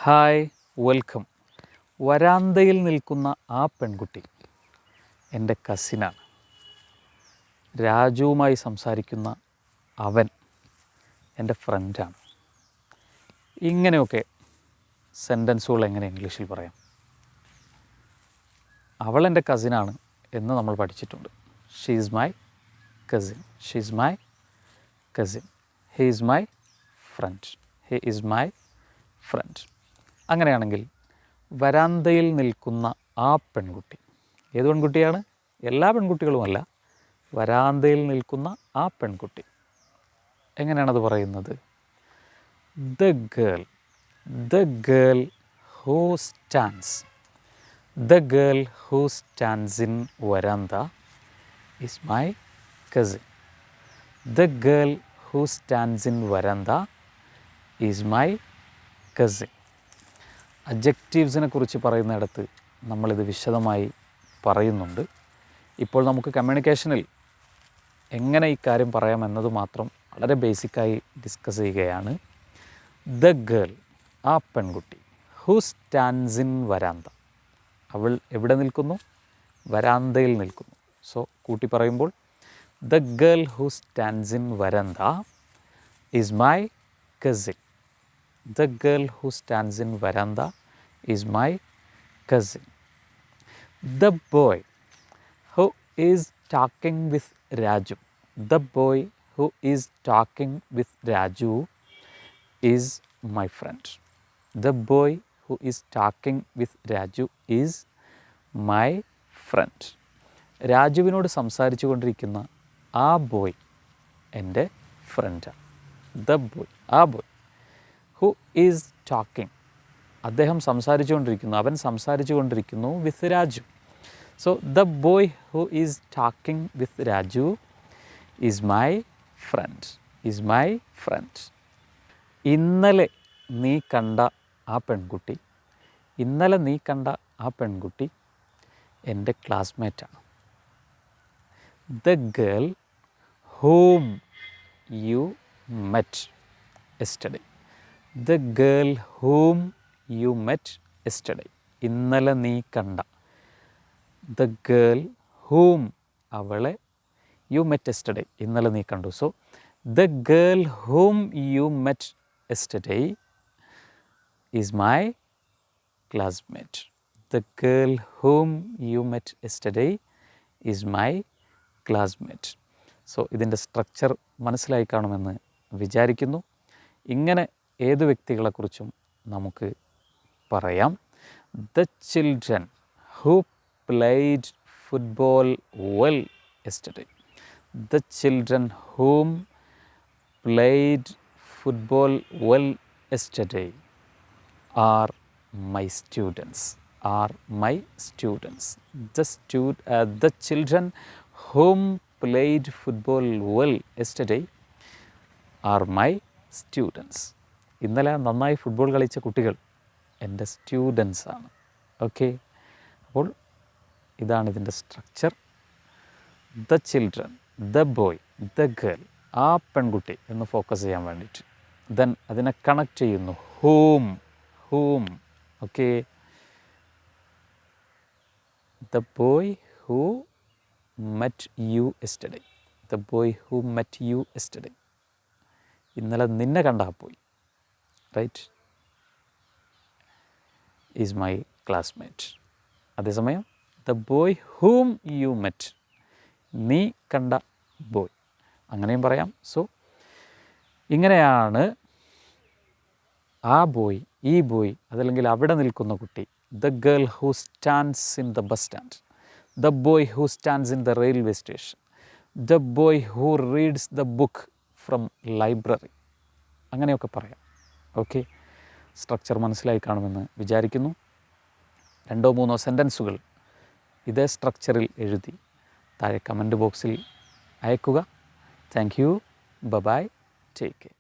Hi, welcome. വരാന്തയിൽ നിൽക്കുന്ന ആ പെൺകുട്ടി എൻ്റെ കസിനാണ്. രാജുവുമായി സംസാരിക്കുന്ന അവൻ എൻ്റെ ഫ്രണ്ടാണ്. ഇങ്ങനെയൊക്കെ സെൻറ്റൻസുകൾ എങ്ങനെ ഇംഗ്ലീഷിൽ പറയാം? അവൾ എൻ്റെ കസിനാണ് എന്ന് നമ്മൾ പഠിച്ചിട്ടുണ്ട്. She is my cousin. She is my cousin. He is my front. He is my front. അങ്ങനെയാണെങ്കിൽ വരാന്തയിൽ നിൽക്കുന്ന ആ പെൺകുട്ടി ഏത് പെൺകുട്ടിയാണ്? എല്ലാ പെൺകുട്ടികളുമല്ല, വരാന്തയിൽ നിൽക്കുന്ന ആ പെൺകുട്ടി. എങ്ങനെയാണത് പറയുന്നത്? The girl who stands. The girl who stands in veranda is my cousin. The girl who stands in veranda is my cousin. അഡ്ജക്റ്റീവ്സിനെ കുറിച്ച് പറയുന്നിടത്ത് നമ്മളിത് വിശദമായി പറയുന്നുണ്ട്. ഇപ്പോൾ നമുക്ക് കമ്മ്യൂണിക്കേഷനിൽ എങ്ങനെ ഈ കാര്യം പറയാമെന്നത് മാത്രം വളരെ ബേസിക്കായി ഡിസ്കസ് ചെയ്യുകയാണ്. ദ ഗേൾ, ആ പെൺകുട്ടി. ഹൂ സ്റ്റാൻഡ്സ് ഇൻ വരാന്ത, അവൾ എവിടെ നിൽക്കുന്നു? വരാന്തയിൽ നിൽക്കുന്നു. സോ കൂട്ടി പറയുമ്പോൾ the girl who stands in veranda is my cousin. The girl who stands in veranda is my cousin. The boy who is talking with Raju. The boy who is talking with Raju is my friend. The boy who is talking with Raju is my friend. രാജുവിനോട് സംസാരിച്ചു കൊണ്ടിരിക്കുന്ന ആ boy എൻ്റെ ഫ്രണ്ടാണ്. The boy, ആ boy. Who is talking, അദ്ദേഹം സംസാരിച്ചുകൊണ്ടിരിക്കുന്നു, അവൻ സംസാരിച്ചുകൊണ്ടിരിക്കുന്നു with Raju. So the boy who is talking with Raju is my friend. Is my friend. ഇന്നലെ നീ കണ്ട ആ പെൺകുട്ടി, ഇന്നലെ നീ കണ്ട ആ പെൺകുട്ടി എൻ്റെ ക്ലാസ്മേറ്റാണ്. The girl whom you met yesterday. The girl whom you met yesterday. ഇന്നലെ നീ കണ്ട. ദ ഗേൾ ഹൂം, അവളെ. യു മെറ്റ് യെസ്റ്റർഡേ, ഇന്നലെ നീ കണ്ടു. So the girl whom you met yesterday is my classmate. The girl whom you met yesterday is my classmate. So ഇതിൻ്റെ structure മനസ്സിലായി കാണുമെന്ന് വിചാരിക്കുന്നു. ഇങ്ങനെ ഏതു വ്യക്തികളെക്കുറിച്ചും നമുക്ക് പറയാം. The children who played football well yesterday. The children whom played football well yesterday are my students. Are my students. The children whom played football well yesterday are my students. ഇന്നലെ നന്നായി ഫുട്ബോൾ കളിച്ച കുട്ടികൾ എൻ്റെ സ്റ്റുഡൻസാണ്. Okay, അപ്പോൾ ഇതാണ് ഇതിൻ്റെ structure. The children, the boy, the girl, ആ പെൺകുട്ടി എന്ന് ഫോക്കസ് ചെയ്യാൻ വേണ്ടിയിട്ട്. ദെൻ അതിനെ കണക്ട് ചെയ്യുന്നു. Whom, whom. Okay, the boy who met you yesterday. The boy who met you yesterday, ഇന്നലെ നിന്നെ കണ്ടാ പോയി, റൈറ്റ്, ഈസ് മൈ ക്ലാസ്മേറ്റ്. അതേസമയം the boy whom you met, നീ കണ്ട ബോയ്, അങ്ങനെയും പറയാം. സോ ഇങ്ങനെയാണ് ആ ബോയ്, ഈ ബോയ്, അതല്ലെങ്കിൽ അവിടെ നിൽക്കുന്ന കുട്ടി. The girl who stands in the bus stand. The boy who stands in the railway station. The boy who reads the book from library. അങ്ങനെയൊക്കെ പറയാം. ഓക്കെ, സ്ട്രക്ചർ മനസ്സിലായി കാണുമെന്ന് വിചാരിക്കുന്നു. 2-3 സെൻറ്റൻസുകൾ ഇതേ സ്ട്രക്ചറിൽ എഴുതി താഴെ കമൻറ്റ് ബോക്സിൽ അയക്കുക. Thank you. Bye. Take care.